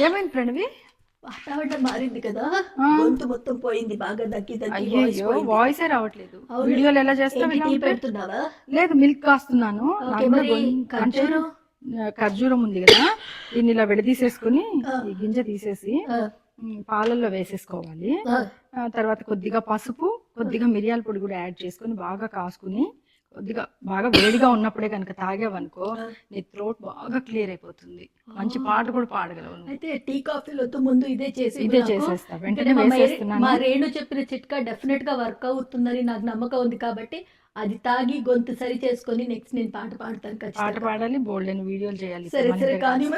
ఏమైంది ప్రణవి? వాతావరణం మారింది కదా, గొంతు మొత్తం పోయింది, బాగా దగ్గి దగ్గి వాయిస్ రావట్లేదు. వీడియోలు ఎలా చేస్తావు? పెడుతున్నావా? లేదు, మిల్క్ కాస్తున్నాను. ఖర్జూరం ఉంది కదా, దీన్ని ఇలా విడదీసేసుకుని ఈ గింజ తీసేసి పాలల్లో వేసేసుకోవాలి. తర్వాత కొద్దిగా పసుపు, కొద్దిగా మిరియాల పొడి కూడా యాడ్ చేసుకుని బాగా కాసుకుని, కొద్దిగా బాగా వేడిగా ఉన్నప్పుడే కనుక తాగావనుకో నీ థ్రోట్ బాగా క్లియర్ అయిపోతుంది. మంచి పాట కూడా పాడగలవు. అయితే టీ కాఫీలతో ముందు ఇదే చేసేస్తా. వెంటనే మా రేణు చెప్పిన చిట్కా డెఫినెట్ గా వర్క్ అవుతుందని నాకు నమ్మకం ఉంది. కాబట్టి అది తాగి గొంతు సరి చేసుకొని నెక్స్ట్ నేను పాట పాడతాను. పాట పాడాలి, బోల్డెన్ వీడియోలు చేయాలి. సరే కానీ